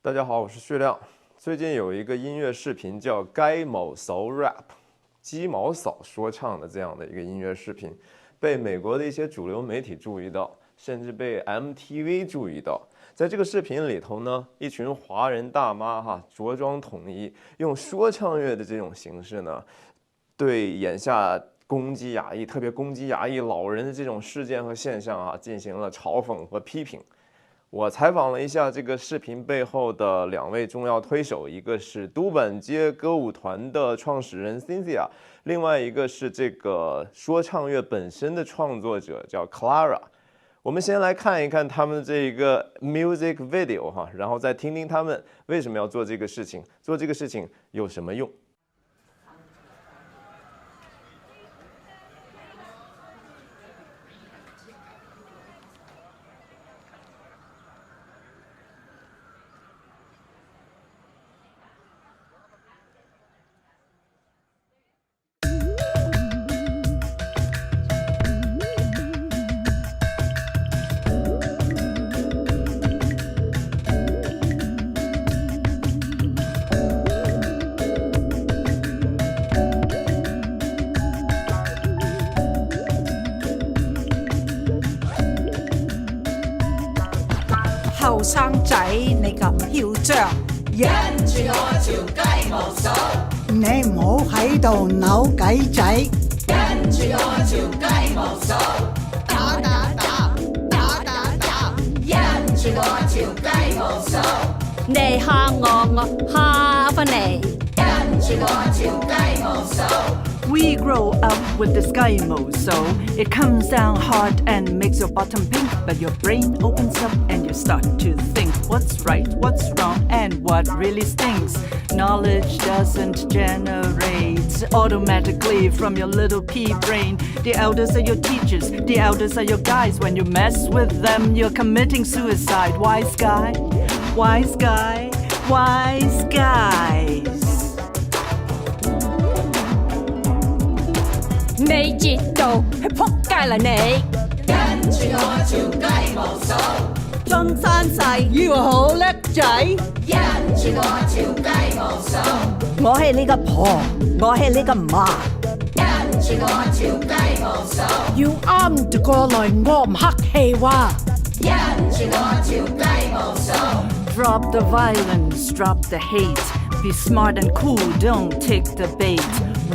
大家好，我是旭亮。最近有一个音乐视频叫 Gai Mou Sou Rap 鸡毛扫说唱的这样的一个音乐视频，被美国的一些主流媒体注意到，甚至被 MTV 注意到。在这个视频里头呢，一群华人大妈着装统一，用说唱乐的这种形式呢，对眼下攻击亚裔，特别攻击亚裔老人的这种事件和现象进行了嘲讽和批评。我采访了一下这个视频背后的2位重要推手，一个是都板街歌舞团的创始人 Cynthia， 另外一个是这个说唱乐本身的创作者叫 Clara。我们先来看一看他们这个 music video 然后再听听他们为什么要做这个事情，做这个事情有什么用。後生仔你咁囂張，跟住我條雞毛掃，你唔好喺度扭計仔，跟住我條雞毛掃，打，跟住我條雞毛掃，你蝦我，我蝦返你，跟住我條雞毛掃。We grow up with this Gai Mou Sou. It comes down hard and makes your bottom pink, but your brain opens up and you start to think what's right, what's wrong, and what really stinks. Knowledge doesn't generate automatically from your little pea brain. The elders are your teachers, the elders are your guides. When you mess with them, you're committing suicide. Wise guy, wise guy, wise guys.你截到去仆街啦你！跟住我條雞毛掃，中山勢要好叻仔，跟住我條雞毛掃，我係你個婆，我係你個媽，跟住我條雞毛掃，要啱就過來，我唔客氣話，跟住我條雞毛掃。Drop the violence, drop the hate. Be smart and cool, don't take the bait.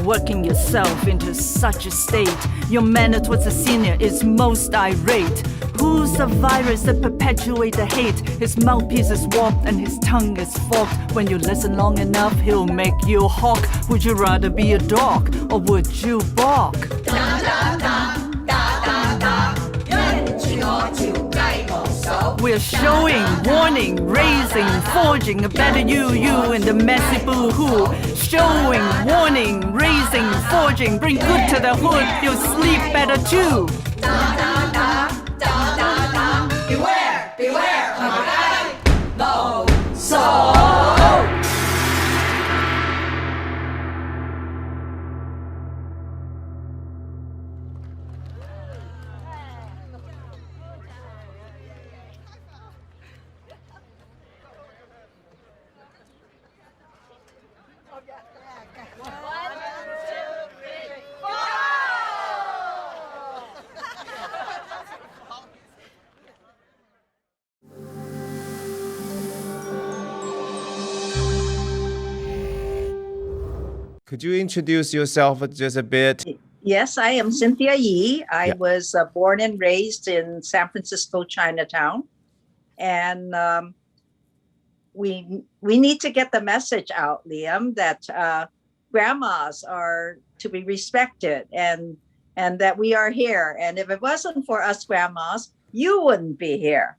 Working yourself into such a state. Your manner towards a senior is most irate. Who's the virus that perpetuates the hate? His mouthpiece is warped and his tongue is forked. When you listen long enough, he'll make you hawk. Would you rather be a dog or would you bark? 跟住我條雞毛掃。We're showing, warning, raising, forging a better you in the messy boo-hoo. Showing, warning, raising, forging, bring good to the hood, you'll sleep better too. Beware, beware of Gai Mou Sou。Could you introduce yourself just a bit? Yes, I am Cynthia Yee. I was born and raised in San Francisco, Chinatown. And we need to get the message out, Liam, that grandmas are to be respected and that we are here. And if it wasn't for us grandmas, you wouldn't be here.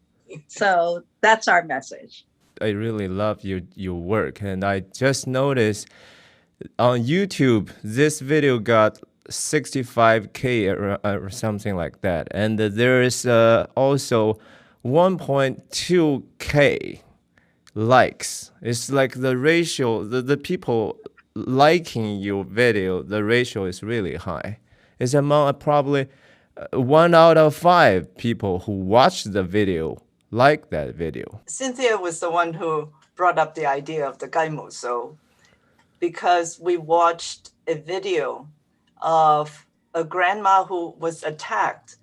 So that's our message. I really love your work, and I just noticed on YouTube this video got 65K or something like that, and there is also 1.2K likes. It's like the ratio, the people liking your video, the ratio is really high. It's among probably 1 out of 5 people who watch the video like that video? Cynthia was the one who brought up the idea of the Gai Mou Sou because we watched a video of a grandma who was attacked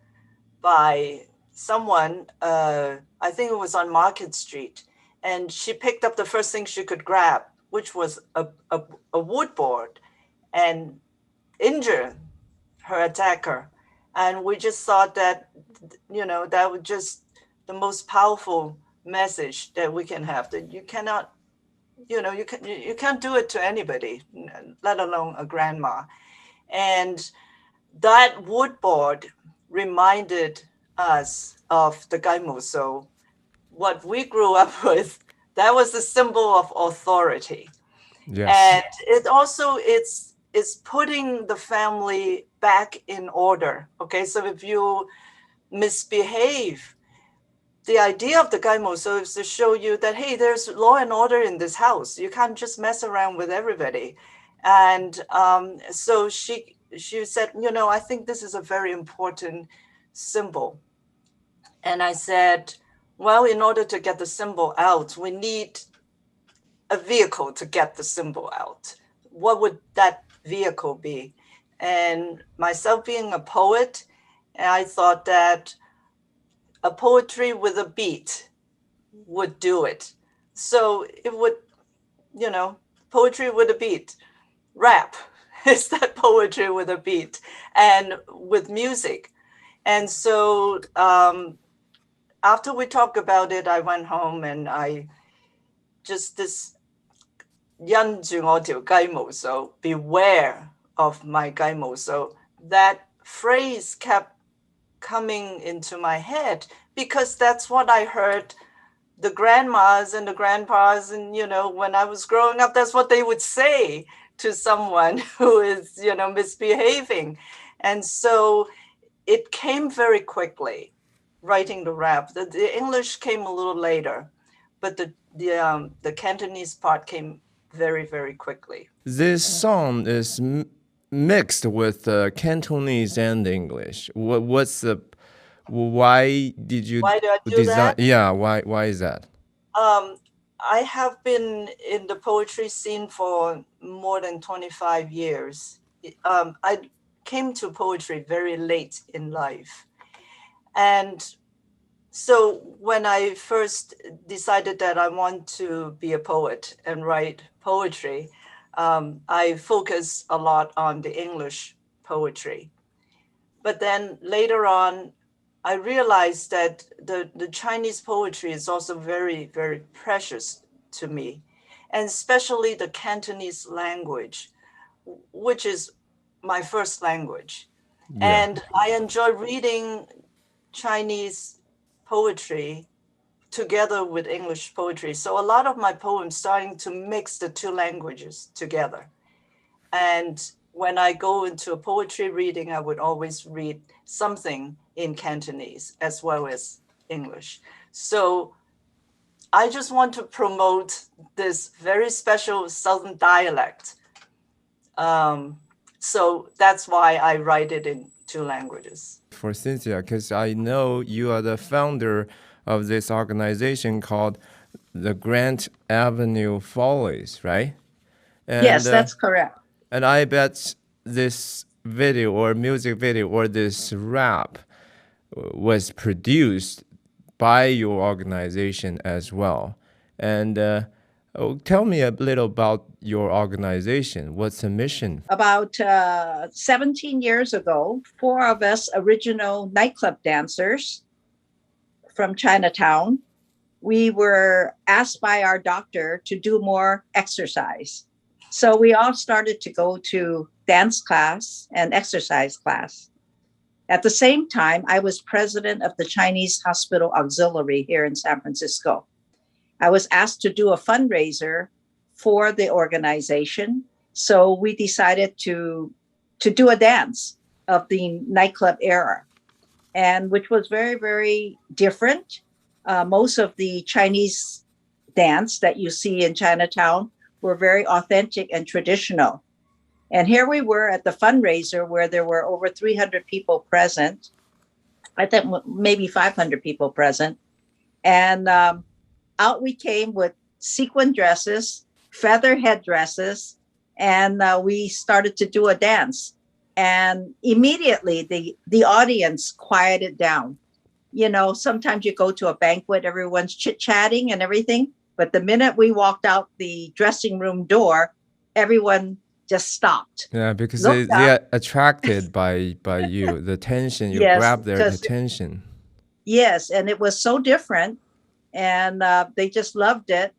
by someone, I think it was on Market Street, and she picked up the first thing she could grab, which was a wood board, and injured her attacker. And we just thought that, that was just the most powerful message that we can have, that you cannot, you can't do it to anybody, let alone a grandma. And that wood board reminded us of the Gai Mou Sou. What we grew up with, that was a symbol of authority. Yes. And it also, it's putting the family back in order. Okay, so if you misbehave, the idea of the Gai Mou Sou is to show you that, hey, there's law and order in this house. You can't just mess around with everybody. And so she said, I think this is a very important symbol. And I said, well, in order to get the symbol out, we need a vehicle to get the symbol out. What would that vehicle be? And myself being a poet, I thought that a poetry with a beat would do it. So it would, poetry with a beat. Rap is that poetry with a beat and with music. And so after we talked about it, I went home and I just this 因住我條雞毛掃, beware of my 雞毛掃. That phrase kept coming into my head because that's what I heard the grandmas and the grandpas, and when I was growing up, that's what they would say to someone who is misbehaving. And so it came very quickly, writing the rap. The English came a little later, but the Cantonese part came very, very quickly. This song is mixed with Cantonese and English. Why did you Why do I do design? that? Yeah, why is that? I have been in the poetry scene for more than 25 years. I came to poetry very late in life. And so when I first decided that I want to be a poet and write poetry, I focused a lot on the English poetry. But then later on, I realized that the Chinese poetry is also very, very precious to me, and especially the Cantonese language, which is my first language. Yeah. And I enjoy reading Chinese poetry together with English poetry. So a lot of my poems starting to mix the two languages together. And when I go into a poetry reading, I would always read something in Cantonese as well as English. So I just want to promote this very special Southern dialect. So that's why I write it in two languages. For Cynthia, because I know you are the founder of this organization called the Grant Avenue Follies, right? And, yes, that's correct. And I bet this video or music video or this rap was produced by your organization as well. And tell me a little about your organization. What's the mission? About 17 years ago, 4 of us original nightclub dancers from Chinatown, we were asked by our doctor to do more exercise. So we all started to go to dance class and exercise class. At the same time, I was president of the Chinese Hospital Auxiliary here in San Francisco. I was asked to do a fundraiser for the organization. So we decided to do a dance of the nightclub era, and which was very, very different. Most of the Chinese dance that you see in Chinatown were very authentic and traditional. And here we were at the fundraiser where there were over 300 people present. I think maybe 500 people present. And out we came with sequin dresses, feather headdresses, and we started to do a dance. And immediately the audience quieted down. You know, sometimes you go to a banquet, everyone's chit-chatting and everything. But the minute we walked out the dressing room door, everyone just stopped. Yeah, because they are attracted by you, the attention, you grab their attention. Yes, and it was so different. And they just loved it.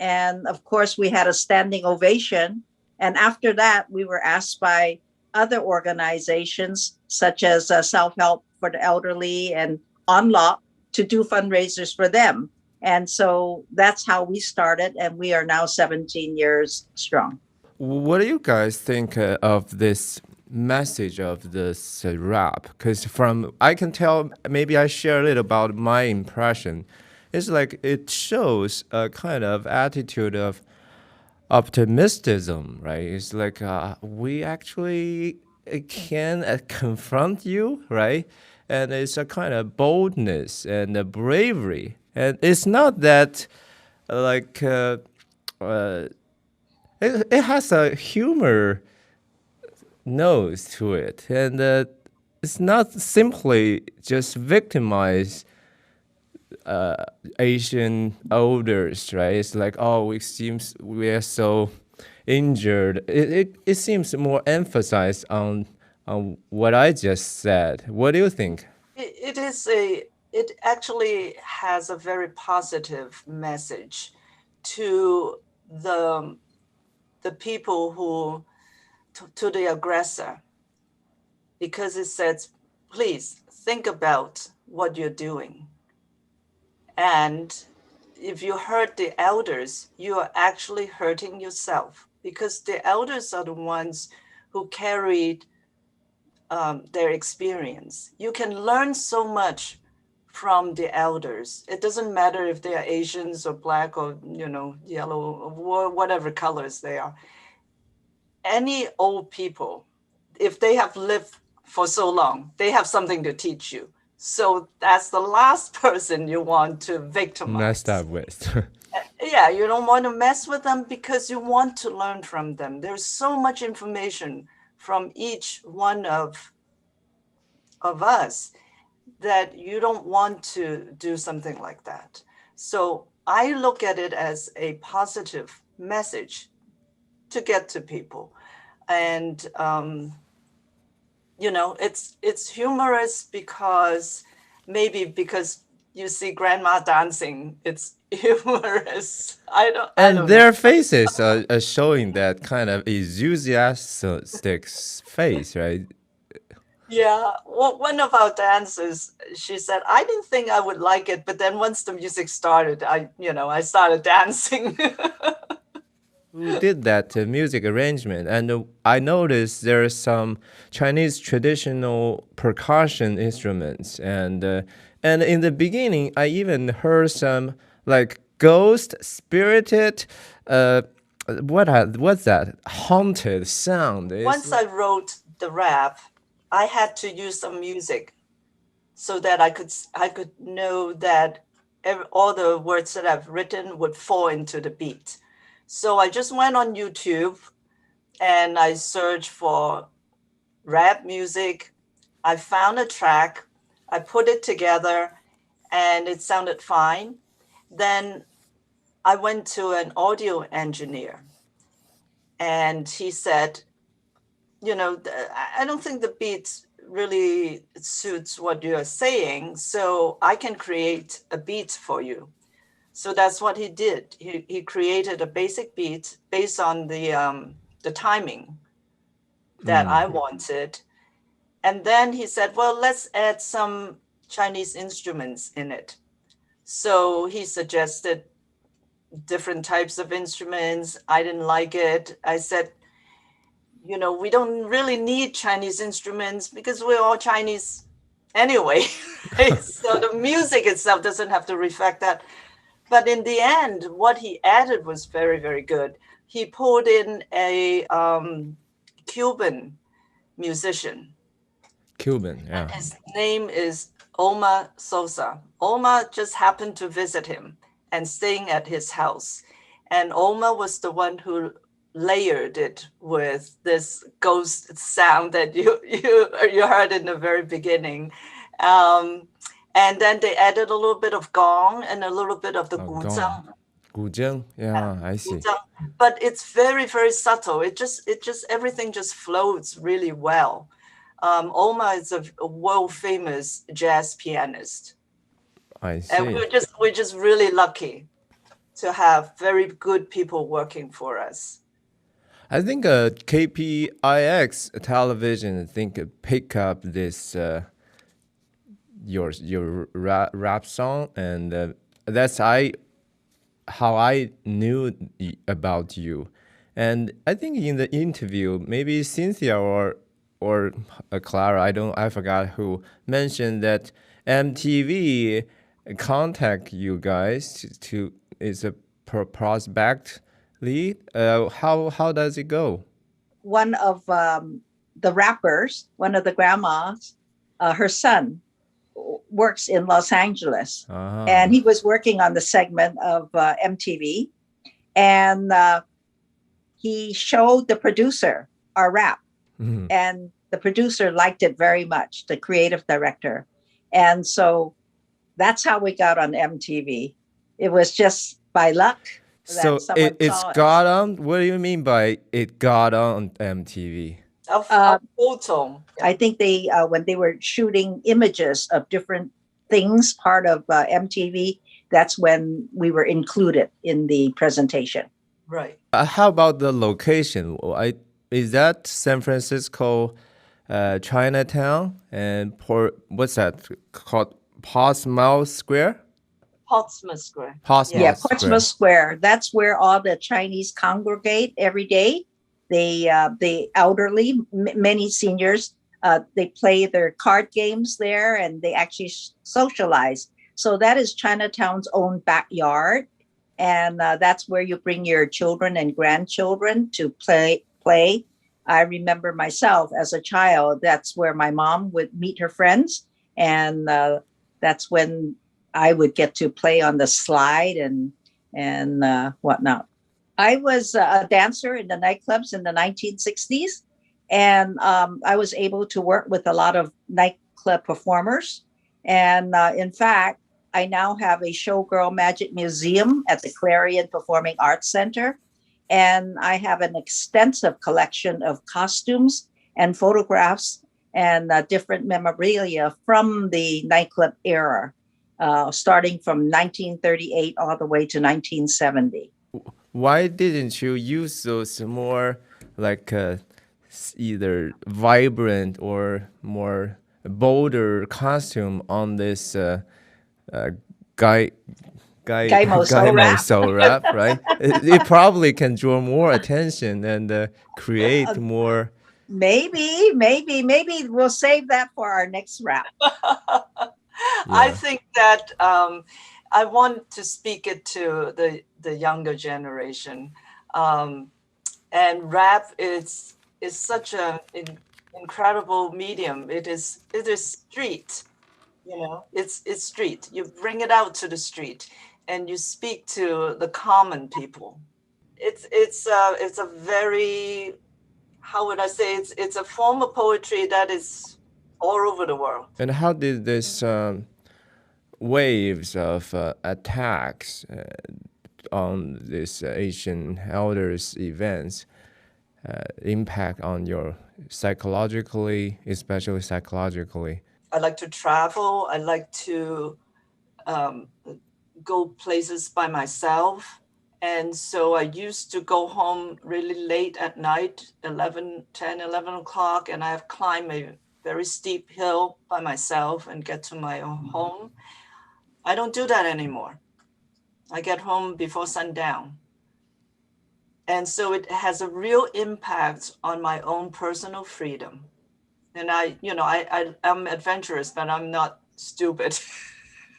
And of course, we had a standing ovation. And after that, we were asked by other organizations, such as Self-Help for the Elderly and Unlock, to do fundraisers for them. And so that's how we started, and we are now 17 years strong. What do you guys think of this message of this rap? Because I can tell, maybe I share a little about my impression. It's like it shows a kind of attitude of optimism, right? It's like we actually can confront you, right? And it's a kind of boldness and a bravery. And it's not that like it has a humor nose to it. And it's not simply just victimize Asian elders, right? It's like, oh, it seems we are so injured. It seems more emphasized on what I just said. What do you think? It actually has a very positive message to the people who, to the aggressor, because it says, please think about what you're doing. And if you hurt the elders, you are actually hurting yourself, because the elders are the ones who carried their experience. You can learn so much from the elders. It doesn't matter if they are Asians or black or, yellow or whatever colors they are. Any old people, if they have lived for so long, they have something to teach you. So that's the last person you want to victimize. Messed up with. Yeah, you don't want to mess with them because you want to learn from them. There's so much information from each one of us that you don't want to do something like that. So I look at it as a positive message to get to people. And, it's humorous because you see grandma dancing, it's humorous. I don't their know. faces are showing that kind of enthusiastic face, right? Yeah, well, one of our dancers, she said, I didn't think I would like it, but then once the music started, I started dancing. Who did that music arrangement? And I noticed there are some Chinese traditional percussion instruments, and in the beginning, I even heard some like ghost spirited, what's that? Haunted sound. Once I wrote the rap, I had to use some music so that I could know that all the words that I've written would fall into the beat. So I just went on YouTube and I searched for rap music. I found a track, I put it together, and it sounded fine. Then I went to an audio engineer, and he said, I don't think the beat really suits what you're saying, so I can create a beat for you. So that's what he did. He created a basic beat based on the timing that I wanted. And then he said, well, let's add some Chinese instruments in it. So he suggested different types of instruments. I didn't like it. I said, we don't really need Chinese instruments because we're all Chinese anyway. Right? So the music itself doesn't have to reflect that. But in the end, what he added was very, very good. He pulled in a Cuban musician. Cuban, yeah. His name is Oma Sosa. Oma just happened to visit him and staying at his house. And Oma was the one who layered it with this ghost sound that you heard in the very beginning. And then they added a little bit of gong and a little bit of the guzhang. Guzhang, yeah, I see. But it's very, very subtle. It just everything just floats really well. Oma is a world famous jazz pianist. I see. And we're just really lucky to have very good people working for us. I think KPIX television pick up this your rap song, and that's how I knew about you. And I think in the interview, maybe Cynthia or Clara, I forgot who, mentioned that MTV contact you guys to is a prospect lead. How does it go? One of the rappers, one of the grandmas, her son works in Los Angeles, and he was working on the segment of MTV, and he showed the producer our rap, and the producer liked it very much, the creative director, and so that's how we got on MTV. It was just by luck. So it's got on. What do you mean by it got on MTV? I think they when they were shooting images of different things, part of MTV, that's when we were included in the presentation. Right. How about the location? Is that San Francisco, Chinatown, and what's that called? Portsmouth Square? Portsmouth Square. Portsmouth Square. That's where all the Chinese congregate every day. The elderly, many seniors, they play their card games there, and they actually socialize. So that is Chinatown's own backyard, and that's where you bring your children and grandchildren to play. I remember myself as a child, that's where my mom would meet her friends, and that's when I would get to play on the slide and whatnot. I was a dancer in the nightclubs in the 1960s, and I was able to work with a lot of nightclub performers. And in fact, I now have a Showgirl Magic Museum at the Clarion Performing Arts Center. And I have an extensive collection of costumes and photographs and different memorabilia from the nightclub era, starting from 1938 all the way to 1970. Why didn't you use those more like either vibrant or more bolder costume on this Gai Mou Sou Rap, right? It probably can draw more attention and create more. Maybe we'll save that for our next rap. I think that I want to speak it to the younger generation, and rap is such an incredible medium. It is street, it's street. You bring it out to the street, and you speak to the common people. It's a very, how would I say, it's a form of poetry that is all over the world. And how did this waves of attacks on this Asian elders events impact on your psychologically, especially psychologically? I like to travel. I like to go places by myself. And so I used to go home really late at night, 11 o'clock, and I have climbed a very steep hill by myself and get to my own home. I don't do that anymore. I get home before sundown. And so it has a real impact on my own personal freedom. And I'm adventurous, but I'm not stupid.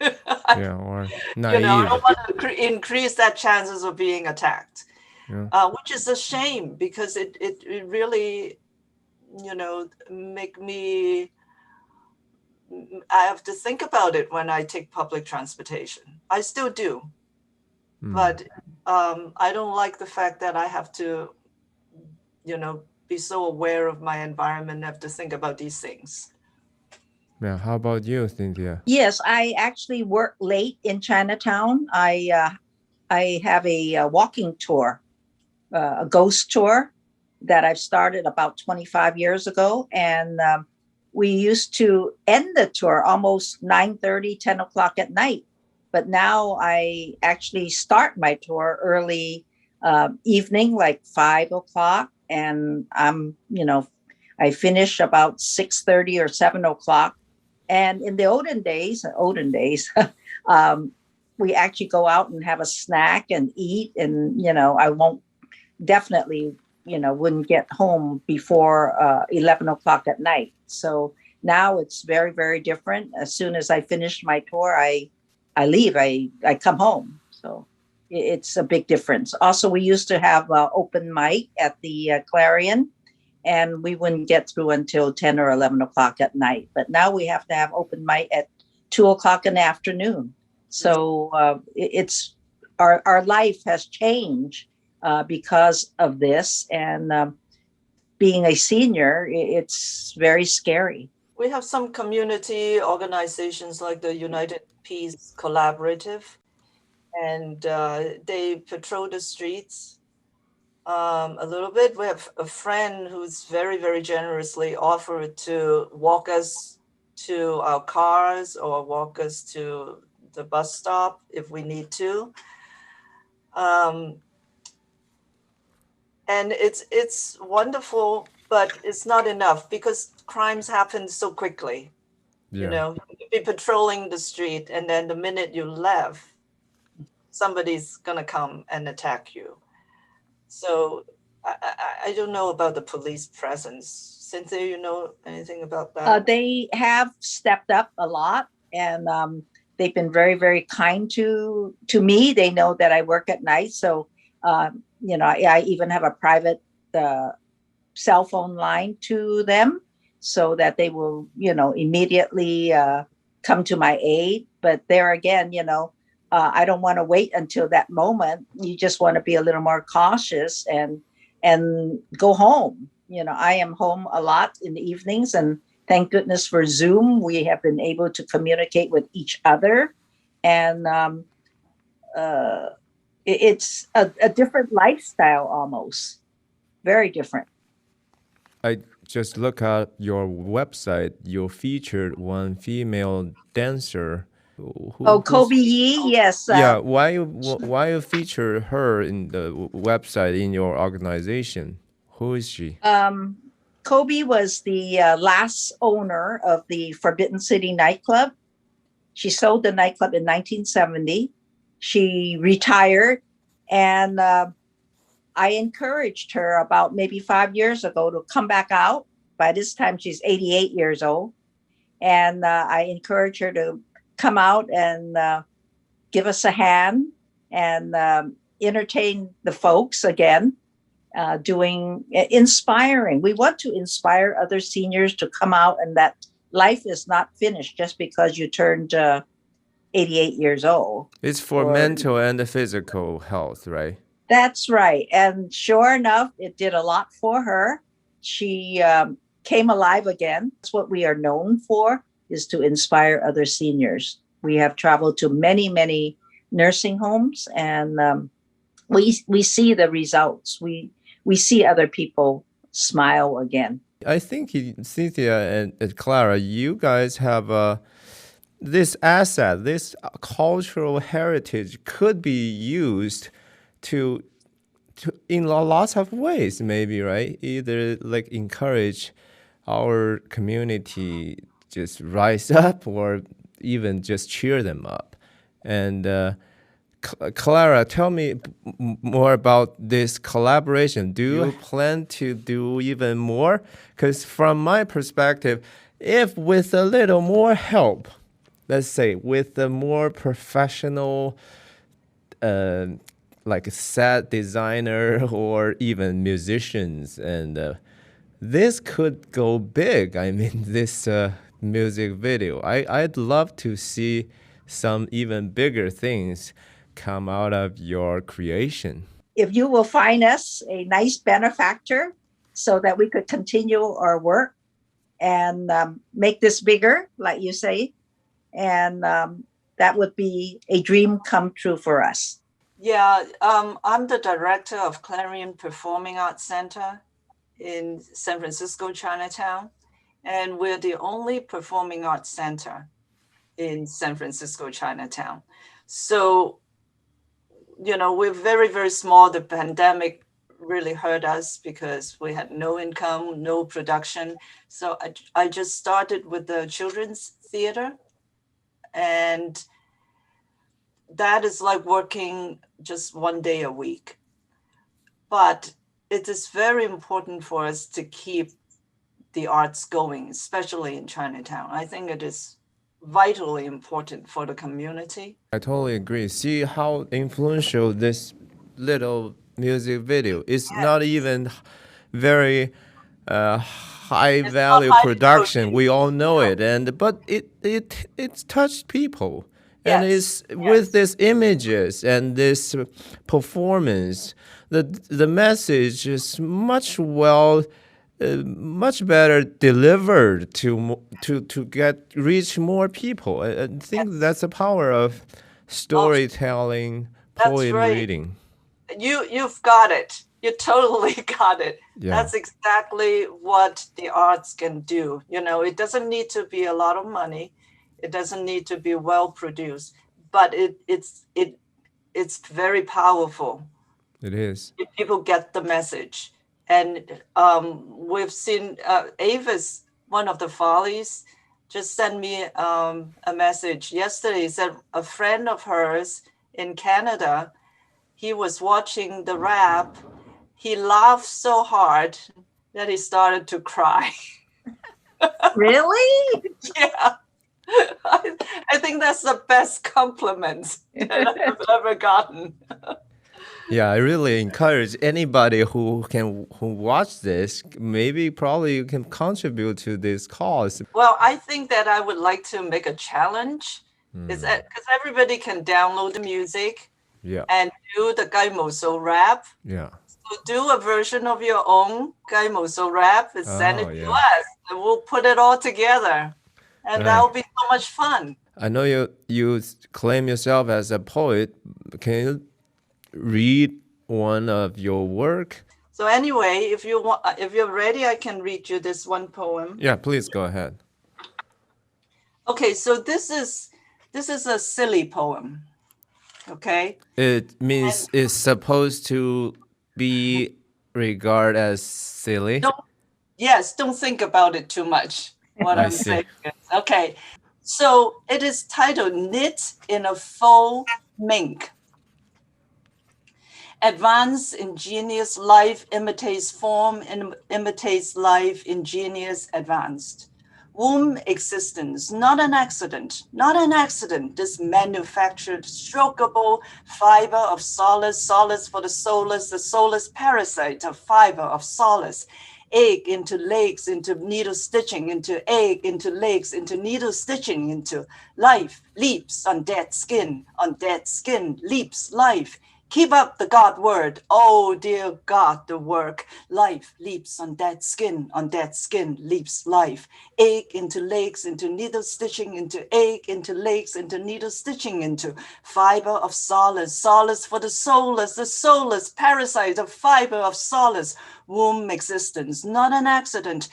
Or naive. I don't want to increase that chances of being attacked, which is a shame, because it really, make me I have to think about it when I take public transportation. I still do. But I don't like the fact that I have to, be so aware of my environment, have to think about these things. Yeah, how about you, Cynthia? Yes, I actually work late in Chinatown. I have a walking tour, a ghost tour that I've started about 25 years ago. And we used to end the tour almost 9:30, 10 o'clock at night. But now I actually start my tour early evening, like 5 o'clock. And I finish about 6:30 or 7 o'clock. And in the olden days, we actually go out and have a snack and eat. And, I wouldn't get home before 11 o'clock at night. So now it's very, very different. As soon as I finish my tour, I leave, I come home. So it's a big difference. Also, we used to have open mic at the Clarion, and we wouldn't get through until 10 or 11 o'clock at night. But now we have to have open mic at 2 o'clock in the afternoon. So it's our life has changed because of this. And being a senior, it's very scary. We have some community organizations like the United Peace Collaborative, and they patrol the streets a little bit. We have a friend who's very, very generously offered to walk us to our cars or walk us to the bus stop if we need to. And it's wonderful, but it's not enough because crimes happen so quickly. Yeah. You'd be patrolling the street, and then the minute you left, somebody's gonna come and attack you. So I don't know about the police presence. Cynthia, you know anything about that? They have stepped up a lot, and they've been very, very kind to me. They know that I work at night, so I even have a private cell phone line to them, so that they will, immediately come to my aid. But there again, I don't want to wait until that moment. You just want to be a little more cautious and go home. I am home a lot in the evenings, and thank goodness for Zoom. We have been able to communicate with each other, and it's a different lifestyle, almost very different. I just look at your website. You featured one female dancer. Kobe Yee, yes. Yeah, why you feature her in the website in your organization? Who is she? Kobe was the last owner of the Forbidden City nightclub. She sold the nightclub in 1970. She retired, and I encouraged her about maybe 5 years ago to come back out. By this time, she's 88 years old. And I encouraged her to come out and give us a hand and entertain the folks again, inspiring. We want to inspire other seniors to come out, and that life is not finished just because you turned 88 years old. It's for mental and physical health, right? That's right. And sure enough, it did a lot for her. She came alive again. That's what we are known for, is to inspire other seniors. We have traveled to many, many nursing homes, and we see the results. We see other people smile again. I think Cynthia and Clara, you guys have this asset, this cultural heritage could be used to in lots of ways, maybe, right? Either like encourage our community just rise up, or even just cheer them up. And Clara, tell me more about this collaboration. Do you plan to do even more? Because from my perspective, if with a little more help, let's say with a more professional like a set designer or even musicians, and this could go big. I mean, this music video. I'd love to see some even bigger things come out of your creation. If you will find us a nice benefactor so that we could continue our work and make this bigger, like you say, and that would be a dream come true for us. Yeah, I'm the director of Clarion Performing Arts Center in San Francisco, Chinatown, and we're the only performing arts center in San Francisco, Chinatown. So, we're very, very small. The pandemic really hurt us because we had no income, no production. So I just started with the children's theater, and that is like working just one day a week. But it is very important for us to keep the arts going, especially in Chinatown. I think it is vitally important for the community. I totally agree. See how influential this little music video is. Yes. Not even very high value high production. production. We all know it, but it's touched people. And Yes. it's with these images and this performance, the message is much better delivered to reach more people. I think that's the power of storytelling, That's poem right. reading. You've got it. You totally got it. Yeah. That's exactly what the arts can do. It doesn't need to be a lot of money. It doesn't need to be well produced, but it's very powerful. It is. If people get the message. And we've seen Avis, one of the Follies, just sent me a message yesterday. He said a friend of hers in Canada, he was watching the rap. He laughed so hard that he started to cry. Really? Yeah. I think that's the best compliment that I've ever gotten. Yeah, I really encourage anybody who watch this, probably you can contribute to this cause. Well, I think that I would like to make a challenge. Is that because everybody can download the music and do the Gai Mou Sou Rap. Yeah. So do a version of your own Gai Mou Sou Rap and send it to us, and we'll put it all together, and that will be so much fun. I know you claim yourself as a poet. Can you read one of your work? So anyway, if you're ready, I can read you this one poem. Yeah, please go ahead. Okay, so this is a silly poem. Okay. It means it's supposed to be regarded as silly. Don't think about it too much. What I'm saying is, okay. So it is titled Knit in a Faux Mink. Advanced ingenious life imitates form and imitates life ingenious advanced. Womb existence, not an accident, this manufactured, strokeable fiber of solace, solace for the soulless parasite of fiber of solace. Egg into legs, into needle stitching, into egg, into legs, into needle stitching, into life, leaps on dead skin, leaps life. Keep up the God word. Oh, dear God, the work. Life leaps on dead skin, leaps life. Egg into legs, into needle stitching, into egg, into legs, into needle stitching, into fiber of solace, solace for the soulless parasite of fiber of solace. Womb existence, not an accident,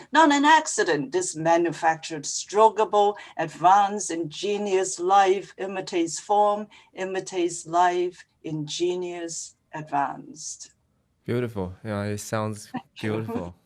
this manufactured, strokable, advanced, ingenious life imitates form, imitates life, ingenious, advanced. Beautiful. Yeah, it sounds beautiful.